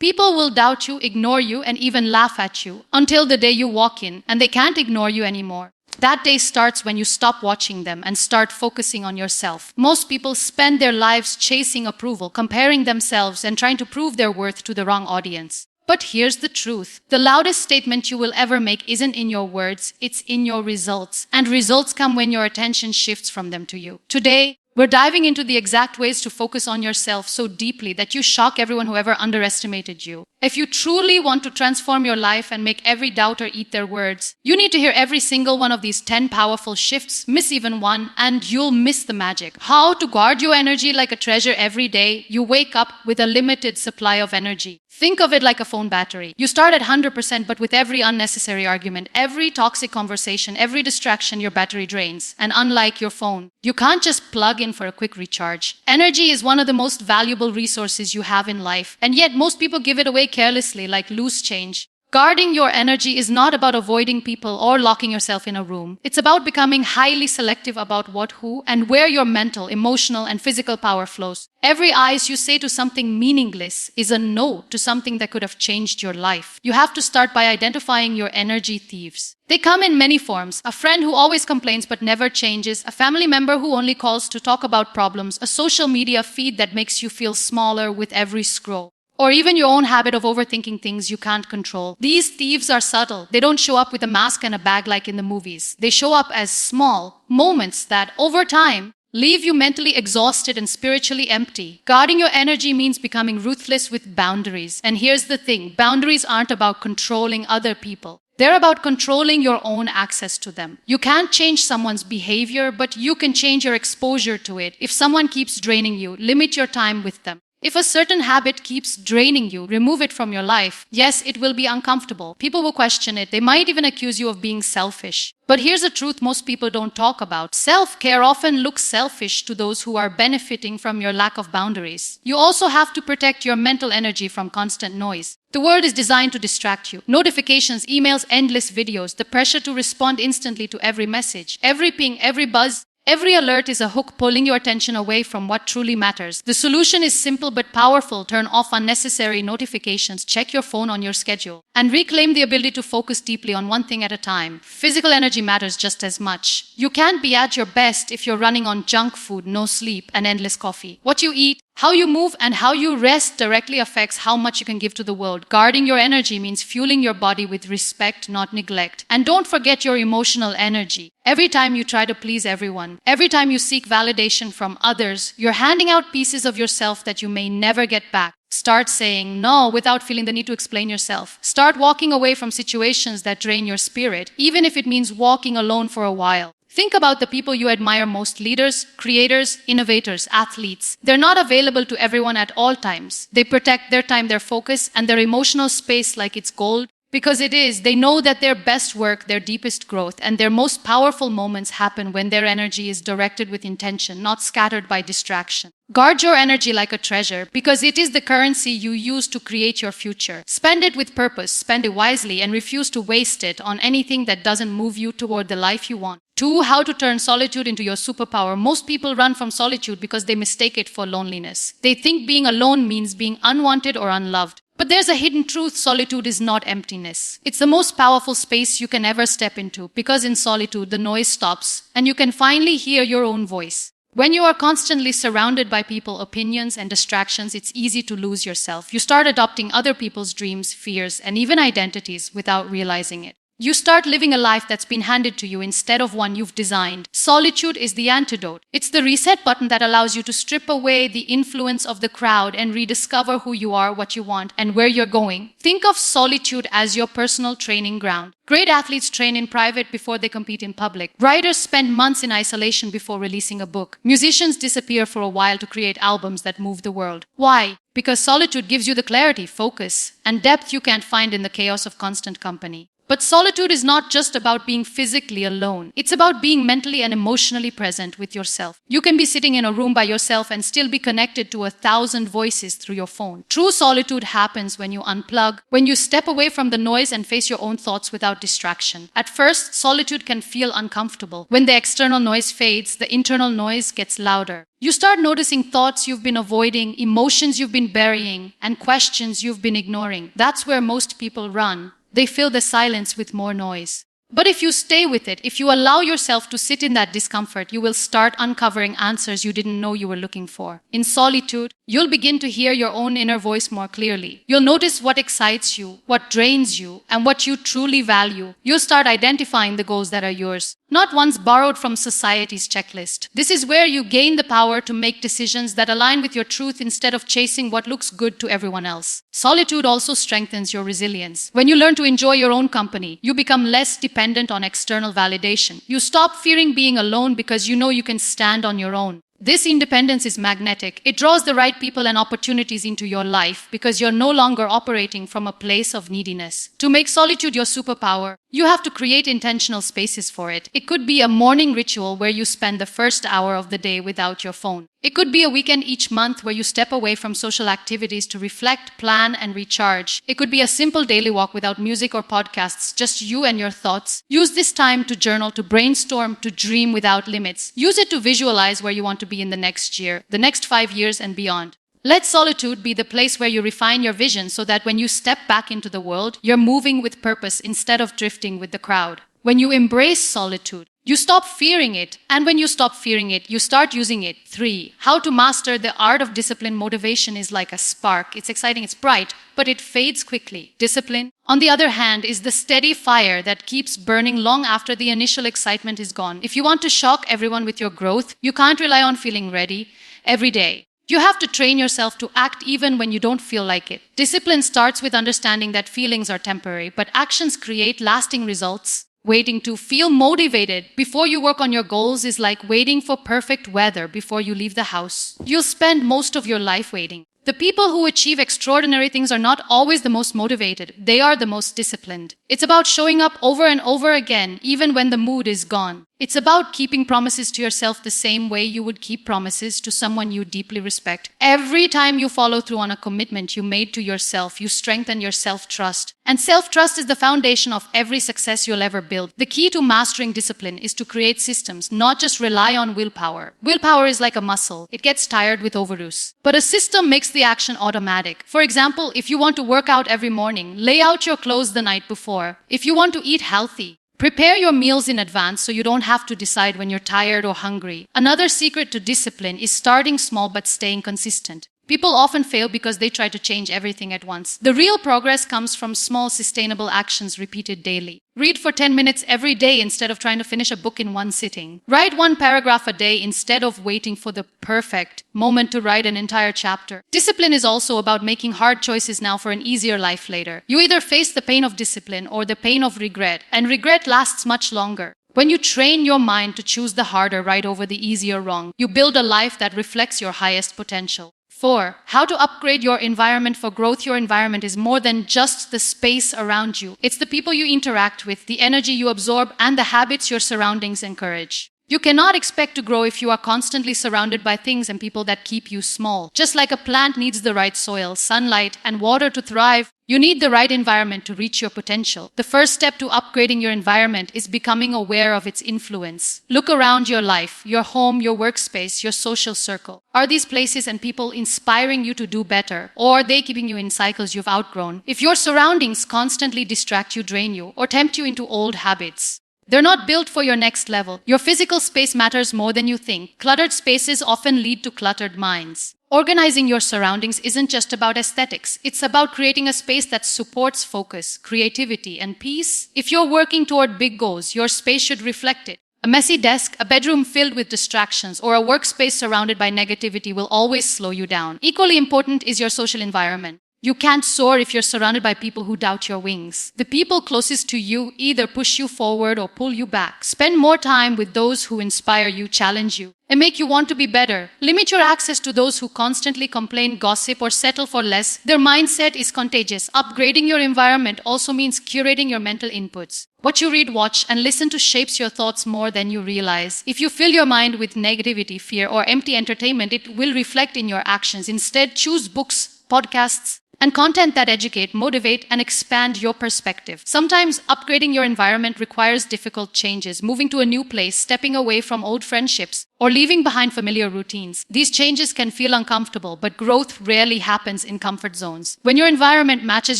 People will doubt you, ignore you, and even laugh at you until the day you walk in and they can't ignore you anymore. That day starts when you stop watching them and start focusing on yourself. Most people spend their lives chasing approval, comparing themselves, and trying to prove their worth to the wrong audience. But here's the truth. The loudest statement you will ever make isn't in your words, it's in your results. And results come when your attention shifts from them to you. Today, we're diving into the exact ways to focus on yourself so deeply that you shock everyone who ever underestimated you. If you truly want to transform your life and make every doubter eat their words, you need to hear every single one of these 10 powerful shifts, miss even one, and you'll miss the magic. How to guard your energy like a treasure every day. You wake up with a limited supply of energy. Think of it like a phone battery. You start at 100%, but with every unnecessary argument, every toxic conversation, every distraction, your battery drains. And unlike your phone, you can't just plug in for a quick recharge. Energy is one of the most valuable resources you have in life, and yet most people give it away carelessly like loose change. Guarding your energy is not about avoiding people or locking yourself in a room. It's about becoming highly selective about what, who, and where your mental, emotional, and physical power flows. Every yes you say to something meaningless is a no to something that could have changed your life. You have to start by identifying your energy thieves. They come in many forms. A friend who always complains but never changes, a family member who only calls to talk about problems, a social media feed that makes you feel smaller with every scroll, or even your own habit of overthinking things you can't control. These thieves are subtle. They don't show up with a mask and a bag like in the movies. They show up as small moments that, over time, leave you mentally exhausted and spiritually empty. Guarding your energy means becoming ruthless with boundaries. And here's the thing, boundaries aren't about controlling other people. They're about controlling your own access to them. You can't change someone's behavior, but you can change your exposure to it. If someone keeps draining you, limit your time with them. If a certain habit keeps draining you, remove it from your life. Yes, it will be uncomfortable. People will question it. They might even accuse you of being selfish. But here's a truth most people don't talk about. Self-care often looks selfish to those who are benefiting from your lack of boundaries. You also have to protect your mental energy from constant noise. The world is designed to distract you. Notifications, emails, endless videos, the pressure to respond instantly to every message, every ping, every buzz. Every alert is a hook pulling your attention away from what truly matters. The solution is simple but powerful. Turn off unnecessary notifications, check your phone on your schedule, and reclaim the ability to focus deeply on one thing at a time. Physical energy matters just as much. You can't be at your best if you're running on junk food, no sleep, and endless coffee. What you eat, how you move, and how you rest directly affects how much you can give to the world. Guarding your energy means fueling your body with respect, not neglect. And don't forget your emotional energy. Every time you try to please everyone, every time you seek validation from others, you're handing out pieces of yourself that you may never get back. Start saying no without feeling the need to explain yourself. Start walking away from situations that drain your spirit, even if it means walking alone for a while. Think about the people you admire most: leaders, creators, innovators, athletes. They're not available to everyone at all times. They protect their time, their focus, and their emotional space like it's gold. Because it is. They know that their best work, their deepest growth, and their most powerful moments happen when their energy is directed with intention, not scattered by distraction. Guard your energy like a treasure, because it is the currency you use to create your future. Spend it with purpose, spend it wisely, and refuse to waste it on anything that doesn't move you toward the life you want. 2. How to turn solitude into your superpower. Most people run from solitude because they mistake it for loneliness. They think being alone means being unwanted or unloved. But there's a hidden truth: solitude is not emptiness. It's the most powerful space you can ever step into, because in solitude, the noise stops and you can finally hear your own voice. When you are constantly surrounded by people, opinions, and distractions, it's easy to lose yourself. You start adopting other people's dreams, fears, and even identities without realizing it. You start living a life that's been handed to you instead of one you've designed. Solitude is the antidote. It's the reset button that allows you to strip away the influence of the crowd and rediscover who you are, what you want, and where you're going. Think of solitude as your personal training ground. Great athletes train in private before they compete in public. Writers spend months in isolation before releasing a book. Musicians disappear for a while to create albums that move the world. Why? Because solitude gives you the clarity, focus, and depth you can't find in the chaos of constant company. But solitude is not just about being physically alone. It's about being mentally and emotionally present with yourself. You can be sitting in a room by yourself and still be connected to 1,000 voices through your phone. True solitude happens when you unplug, when you step away from the noise and face your own thoughts without distraction. At first, solitude can feel uncomfortable. When the external noise fades, the internal noise gets louder. You start noticing thoughts you've been avoiding, emotions you've been burying, and questions you've been ignoring. That's where most people run. They fill the silence with more noise. But if you stay with it, if you allow yourself to sit in that discomfort, you will start uncovering answers you didn't know you were looking for. In solitude, you'll begin to hear your own inner voice more clearly. You'll notice what excites you, what drains you, and what you truly value. You'll start identifying the goals that are yours, not ones borrowed from society's checklist. This is where you gain the power to make decisions that align with your truth instead of chasing what looks good to everyone else. Solitude also strengthens your resilience. When you learn to enjoy your own company, you become less dependent on external validation. You stop fearing being alone because you know you can stand on your own. This independence is magnetic. It draws the right people and opportunities into your life because you're no longer operating from a place of neediness. To make solitude your superpower, you have to create intentional spaces for it. It could be a morning ritual where you spend the first hour of the day without your phone. It could be a weekend each month where you step away from social activities to reflect, plan, and recharge. It could be a simple daily walk without music or podcasts, just you and your thoughts. Use this time to journal, to brainstorm, to dream without limits. Use it to visualize where you want to be in the next year, the next 5 years, and beyond. Let solitude be the place where you refine your vision so that when you step back into the world, you're moving with purpose instead of drifting with the crowd. When you embrace solitude, you stop fearing it, and when you stop fearing it, you start using it. 3. How to master the art of discipline. Motivation is like a spark. It's exciting, it's bright, but it fades quickly. Discipline, on the other hand, is the steady fire that keeps burning long after the initial excitement is gone. If you want to shock everyone with your growth, you can't rely on feeling ready every day. You have to train yourself to act even when you don't feel like it. Discipline starts with understanding that feelings are temporary, but actions create lasting results. Waiting to feel motivated before you work on your goals is like waiting for perfect weather before you leave the house. You'll spend most of your life waiting. The people who achieve extraordinary things are not always the most motivated. They are the most disciplined. It's about showing up over and over again, even when the mood is gone. It's about keeping promises to yourself the same way you would keep promises to someone you deeply respect. Every time you follow through on a commitment you made to yourself, you strengthen your self-trust. And self-trust is the foundation of every success you'll ever build. The key to mastering discipline is to create systems, not just rely on willpower. Willpower is like a muscle. It gets tired with overuse. But a system makes the action automatic. For example, if you want to work out every morning, lay out your clothes the night before. If you want to eat healthy, prepare your meals in advance so you don't have to decide when you're tired or hungry. Another secret to discipline is starting small but staying consistent. People often fail because they try to change everything at once. The real progress comes from small, sustainable actions repeated daily. Read for 10 minutes every day instead of trying to finish a book in one sitting. Write one paragraph a day instead of waiting for the perfect moment to write an entire chapter. Discipline is also about making hard choices now for an easier life later. You either face the pain of discipline or the pain of regret, and regret lasts much longer. When you train your mind to choose the harder right over the easier wrong, you build a life that reflects your highest potential. 4. How to upgrade your environment for growth. Your environment is more than just the space around you. It's the people you interact with, the energy you absorb, and the habits your surroundings encourage. You cannot expect to grow if you are constantly surrounded by things and people that keep you small. Just like a plant needs the right soil, sunlight, and water to thrive, you need the right environment to reach your potential. The first step to upgrading your environment is becoming aware of its influence. Look around your life, your home, your workspace, your social circle. Are these places and people inspiring you to do better, or are they keeping you in cycles you've outgrown? If your surroundings constantly distract you, drain you, or tempt you into old habits, they're not built for your next level. Your physical space matters more than you think. Cluttered spaces often lead to cluttered minds. Organizing your surroundings isn't just about aesthetics. It's about creating a space that supports focus, creativity, and peace. If you're working toward big goals, your space should reflect it. A messy desk, a bedroom filled with distractions, or a workspace surrounded by negativity will always slow you down. Equally important is your social environment. You can't soar if you're surrounded by people who doubt your wings. The people closest to you either push you forward or pull you back. Spend more time with those who inspire you, challenge you, and make you want to be better. Limit your access to those who constantly complain, gossip, or settle for less. Their mindset is contagious. Upgrading your environment also means curating your mental inputs. What you read, watch, and listen to shapes your thoughts more than you realize. If you fill your mind with negativity, fear, or empty entertainment, it will reflect in your actions. Instead, choose books, podcasts, and content that educate, motivate, and expand your perspective. Sometimes upgrading your environment requires difficult changes, moving to a new place, stepping away from old friendships, or leaving behind familiar routines. These changes can feel uncomfortable, but growth rarely happens in comfort zones. When your environment matches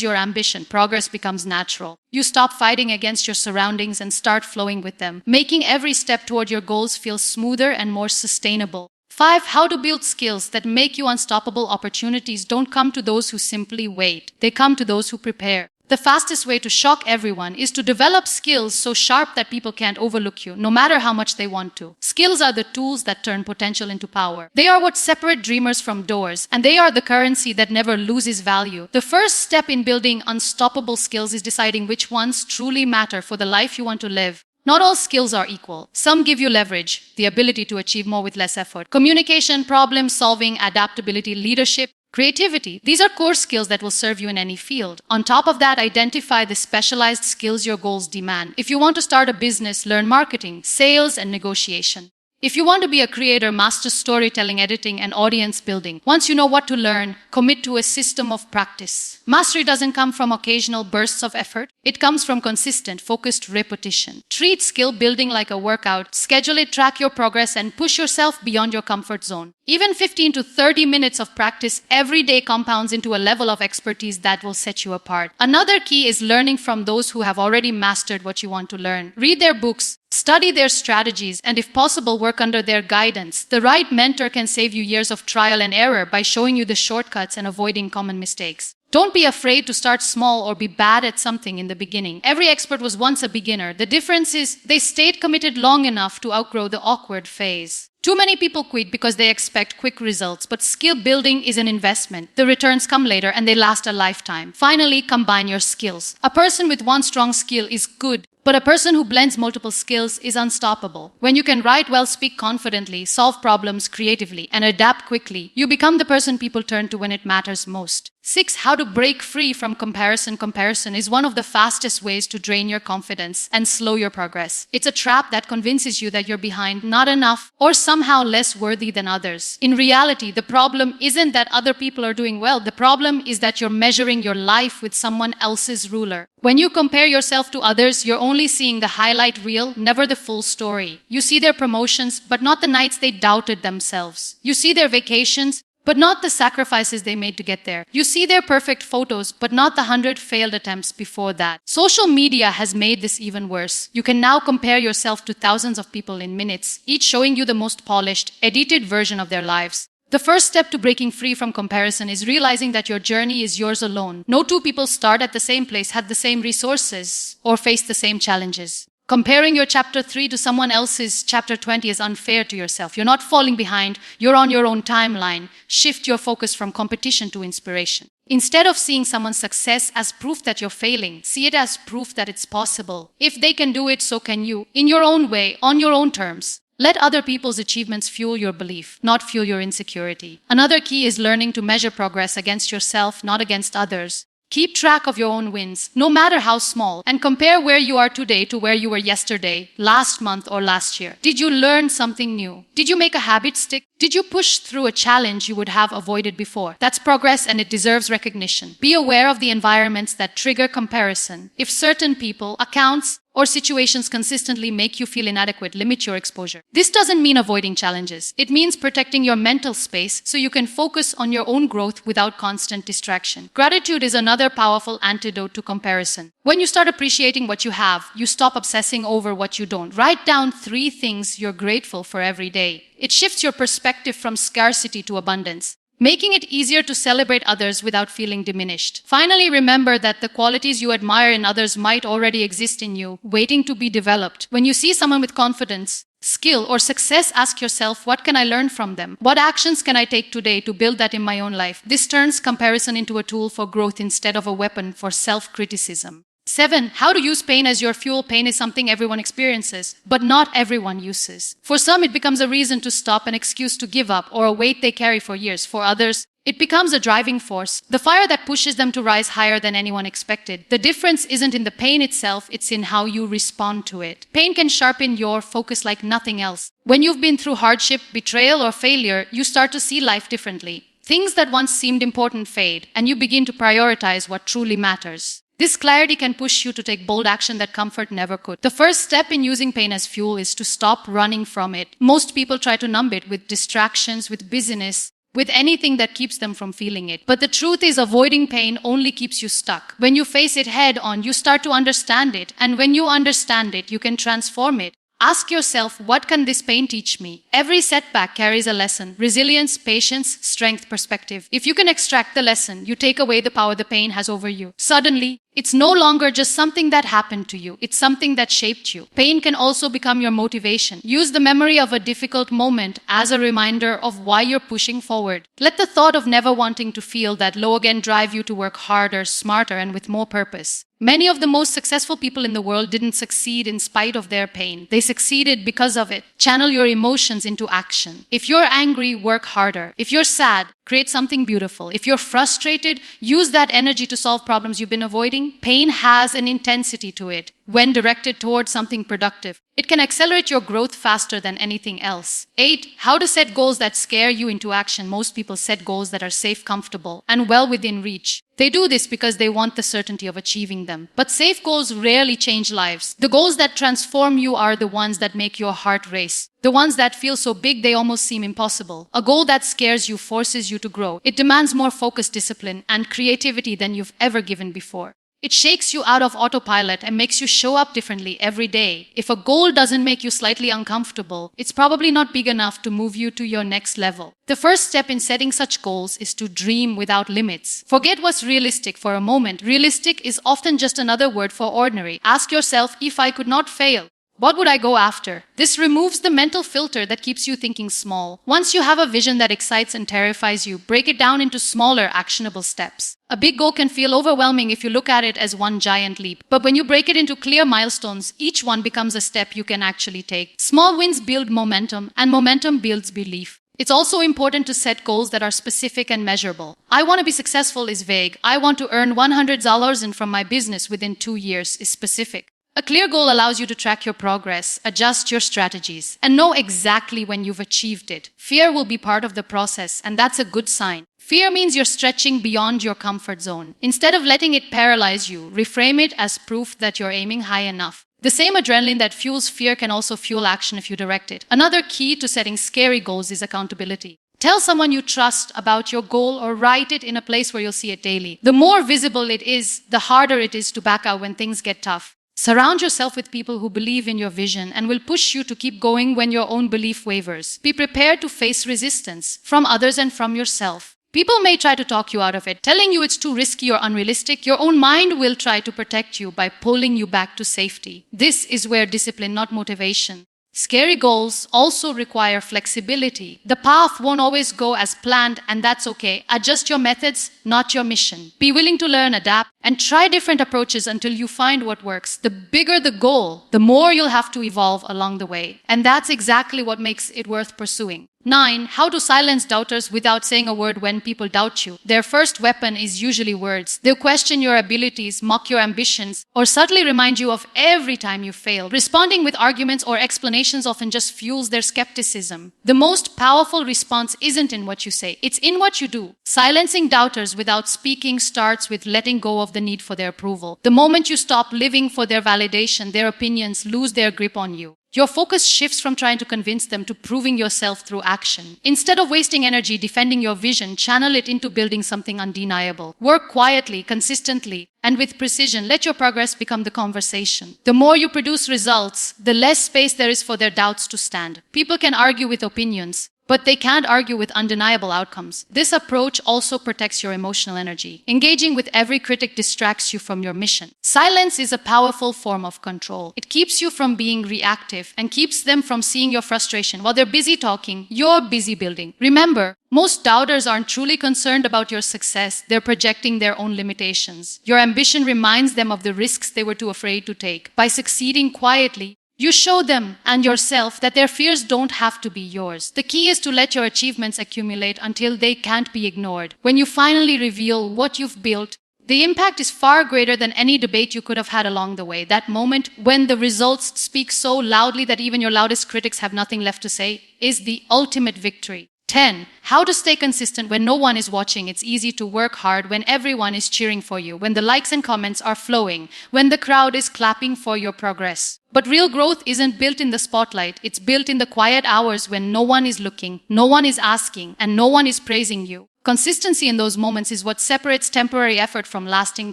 your ambition, progress becomes natural. You stop fighting against your surroundings and start flowing with them, making every step toward your goals feel smoother and more sustainable. 5. How to build skills that make you unstoppable. Opportunities don't come to those who simply wait. They come to those who prepare. The fastest way to shock everyone is to develop skills so sharp that people can't overlook you, no matter how much they want to. Skills are the tools that turn potential into power. They are what separate dreamers from doers, and they are the currency that never loses value. The first step in building unstoppable skills is deciding which ones truly matter for the life you want to live. Not all skills are equal. Some give you leverage, the ability to achieve more with less effort. Communication, problem solving, adaptability, leadership, creativity. These are core skills that will serve you in any field. On top of that, identify the specialized skills your goals demand. If you want to start a business, learn marketing, sales, and negotiation. If you want to be a creator, master storytelling, editing, and audience building. Once you know what to learn, commit to a system of practice. Mastery doesn't come from occasional bursts of effort. It comes from consistent, focused repetition. Treat skill building like a workout. Schedule it, track your progress, and push yourself beyond your comfort zone. Even 15 to 30 minutes of practice every day compounds into a level of expertise that will set you apart. Another key is learning from those who have already mastered what you want to learn. Read their books, study their strategies, and if possible, work under their guidance. The right mentor can save you years of trial and error by showing you the shortcuts and avoiding common mistakes. Don't be afraid to start small or be bad at something in the beginning. Every expert was once a beginner. The difference is they stayed committed long enough to outgrow the awkward phase. Too many people quit because they expect quick results, but skill building is an investment. The returns come later and they last a lifetime. Finally, combine your skills. A person with one strong skill is good, but a person who blends multiple skills is unstoppable. When you can write well, speak confidently, solve problems creatively, and adapt quickly, you become the person people turn to when it matters most. 6. How to break free from comparison. Comparison is one of the fastest ways to drain your confidence and slow your progress. It's a trap that convinces you that you're behind, not enough, or somehow less worthy than others. In reality, the problem isn't that other people are doing well. The problem is that you're measuring your life with someone else's ruler. When you compare yourself to others, you're only seeing the highlight reel, never the full story. You see their promotions, but not the nights they doubted themselves. You see their vacations, but not the sacrifices they made to get there. You see their perfect photos, but not the 100 failed attempts before that. Social media has made this even worse. You can now compare yourself to thousands of people in minutes, each showing you the most polished, edited version of their lives. The first step to breaking free from comparison is realizing that your journey is yours alone. No two people start at the same place, had the same resources, or face the same challenges. Comparing your chapter 3 to someone else's chapter 20 is unfair to yourself. You're not falling behind. You're on your own timeline. Shift your focus from competition to inspiration. Instead of seeing someone's success as proof that you're failing, see it as proof that it's possible. If they can do it, so can you. In your own way, on your own terms. Let other people's achievements fuel your belief, not fuel your insecurity. Another key is learning to measure progress against yourself, not against others. Keep track of your own wins, no matter how small, and compare where you are today to where you were yesterday, last month, or last year. Did you learn something new? Did you make a habit stick? Did you push through a challenge you would have avoided before? That's progress and it deserves recognition. Be aware of the environments that trigger comparison. If certain people, accounts, or situations consistently make you feel inadequate, limit your exposure. This doesn't mean avoiding challenges. It means protecting your mental space so you can focus on your own growth without constant distraction. Gratitude is another powerful antidote to comparison. When you start appreciating what you have, you stop obsessing over what you don't. Write down 3 things you're grateful for every day. It shifts your perspective from scarcity to abundance, making it easier to celebrate others without feeling diminished. Finally, remember that the qualities you admire in others might already exist in you, waiting to be developed. When you see someone with confidence, skill, or success, ask yourself, what can I learn from them? What actions can I take today to build that in my own life? This turns comparison into a tool for growth instead of a weapon for self-criticism. 7. How to use pain as your fuel. Pain is something everyone experiences, but not everyone uses. For some, it becomes a reason to stop, an excuse to give up, or a weight they carry for years. For others, it becomes a driving force, the fire that pushes them to rise higher than anyone expected. The difference isn't in the pain itself, it's in how you respond to it. Pain can sharpen your focus like nothing else. When you've been through hardship, betrayal, or failure, you start to see life differently. Things that once seemed important fade, and you begin to prioritize what truly matters. This clarity can push you to take bold action that comfort never could. The first step in using pain as fuel is to stop running from it. Most people try to numb it with distractions, with busyness, with anything that keeps them from feeling it. But the truth is, avoiding pain only keeps you stuck. When you face it head on, you start to understand it. And when you understand it, you can transform it. Ask yourself, what can this pain teach me? Every setback carries a lesson: resilience, patience, strength, perspective. If you can extract the lesson, you take away the power the pain has over you. Suddenly, it's no longer just something that happened to you. It's something that shaped you. Pain can also become your motivation. Use the memory of a difficult moment as a reminder of why you're pushing forward. Let the thought of never wanting to feel that low again drive you to work harder, smarter, and with more purpose. Many of the most successful people in the world didn't succeed in spite of their pain. They succeeded because of it. Channel your emotions into action. If you're angry, work harder. If you're sad, create something beautiful. If you're frustrated, use that energy to solve problems you've been avoiding. Pain has an intensity to it. When directed towards something productive, it can accelerate your growth faster than anything else. 8. How to set goals that scare you into action. Most people set goals that are safe, comfortable, and well within reach. They do this because they want the certainty of achieving them. But safe goals rarely change lives. The goals that transform you are the ones that make your heart race. The ones that feel so big they almost seem impossible. A goal that scares you forces you to grow. It demands more focus, discipline, and creativity than you've ever given before. It shakes you out of autopilot and makes you show up differently every day. If a goal doesn't make you slightly uncomfortable, it's probably not big enough to move you to your next level. The first step in setting such goals is to dream without limits. Forget what's realistic for a moment. Realistic is often just another word for ordinary. Ask yourself, if I could not fail, what would I go after? This removes the mental filter that keeps you thinking small. Once you have a vision that excites and terrifies you, break it down into smaller, actionable steps. A big goal can feel overwhelming if you look at it as one giant leap. But when you break it into clear milestones, each one becomes a step you can actually take. Small wins build momentum, and momentum builds belief. It's also important to set goals that are specific and measurable. I want to be successful is vague. I want to earn $100 from my business within 2 years is specific. A clear goal allows you to track your progress, adjust your strategies, and know exactly when you've achieved it. Fear will be part of the process, and that's a good sign. Fear means you're stretching beyond your comfort zone. Instead of letting it paralyze you, reframe it as proof that you're aiming high enough. The same adrenaline that fuels fear can also fuel action if you direct it. Another key to setting scary goals is accountability. Tell someone you trust about your goal or write it in a place where you'll see it daily. The more visible it is, the harder it is to back out when things get tough. Surround yourself with people who believe in your vision and will push you to keep going when your own belief wavers. Be prepared to face resistance from others and from yourself. People may try to talk you out of it, telling you it's too risky or unrealistic. Your own mind will try to protect you by pulling you back to safety. This is where discipline, not motivation. Scary goals also require flexibility. The path won't always go as planned, and that's okay. Adjust your methods, not your mission. Be willing to learn, adapt, and try different approaches until you find what works. The bigger the goal, the more you'll have to evolve along the way. And that's exactly what makes it worth pursuing. 9. How to silence doubters without saying a word when people doubt you. Their first weapon is usually words. They'll question your abilities, mock your ambitions, or subtly remind you of every time you fail. Responding with arguments or explanations often just fuels their skepticism. The most powerful response isn't in what you say, it's in what you do. Silencing doubters without speaking starts with letting go of the need for their approval. The moment you stop living for their validation, their opinions lose their grip on you. Your focus shifts from trying to convince them to proving yourself through action. Instead of wasting energy defending your vision, channel it into building something undeniable. Work quietly, consistently, and with precision. Let your progress become the conversation. The more you produce results, the less space there is for their doubts to stand. People can argue with opinions, but they can't argue with undeniable outcomes. This approach also protects your emotional energy. Engaging with every critic distracts you from your mission. Silence is a powerful form of control. It keeps you from being reactive and keeps them from seeing your frustration. While they're busy talking, you're busy building. Remember, most doubters aren't truly concerned about your success. They're projecting their own limitations. Your ambition reminds them of the risks they were too afraid to take. By succeeding quietly, you show them and yourself that their fears don't have to be yours. The key is to let your achievements accumulate until they can't be ignored. When you finally reveal what you've built, the impact is far greater than any debate you could have had along the way. That moment when the results speak so loudly that even your loudest critics have nothing left to say is the ultimate victory. 10. How to stay consistent when no one is watching. It's easy to work hard when everyone is cheering for you, when the likes and comments are flowing, when the crowd is clapping for your progress. But real growth isn't built in the spotlight. It's built in the quiet hours when no one is looking, no one is asking, and no one is praising you. Consistency in those moments is what separates temporary effort from lasting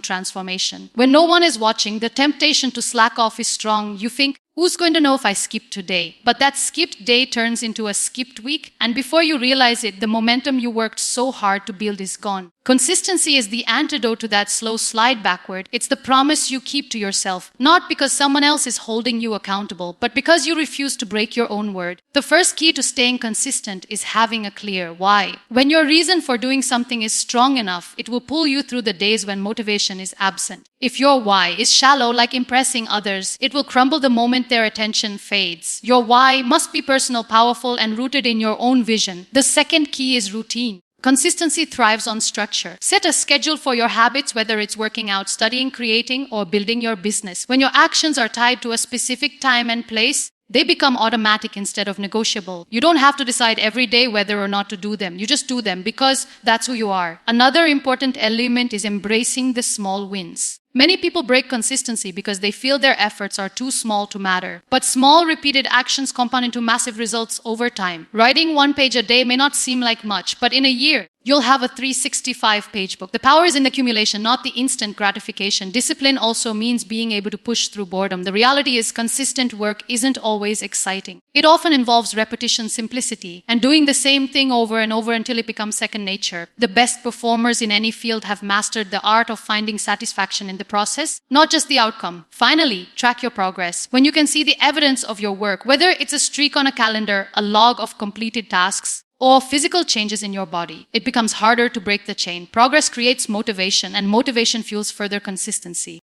transformation. When no one is watching, the temptation to slack off is strong. You think, who's going to know if I skip today? But that skipped day turns into a skipped week, and before you realize it, the momentum you worked so hard to build is gone. Consistency is the antidote to that slow slide backward. It's the promise you keep to yourself, not because someone else is holding you accountable, but because you refuse to break your own word. The first key to staying consistent is having a clear why. When your reason for doing something is strong enough, it will pull you through the days when motivation is absent. If your why is shallow, like impressing others, it will crumble the moment their attention fades. Your why must be personal, powerful, and rooted in your own vision. The second key is routine. Consistency thrives on structure. Set a schedule for your habits, whether it's working out, studying, creating, or building your business. When your actions are tied to a specific time and place, they become automatic instead of negotiable. You don't have to decide every day whether or not to do them. You just do them because that's who you are. Another important element is embracing the small wins. Many people break consistency because they feel their efforts are too small to matter. But small, repeated actions compound into massive results over time. Writing 1 page a day may not seem like much, but in a year, you'll have a 365-page book. The power is in the accumulation, not the instant gratification. Discipline also means being able to push through boredom. The reality is consistent work isn't always exciting. It often involves repetition, simplicity, and doing the same thing over and over until it becomes second nature. The best performers in any field have mastered the art of finding satisfaction in the process, not just the outcome. Finally, track your progress. When you can see the evidence of your work, whether it's a streak on a calendar, a log of completed tasks, or physical changes in your body, it becomes harder to break the chain. Progress creates motivation, and motivation fuels further consistency.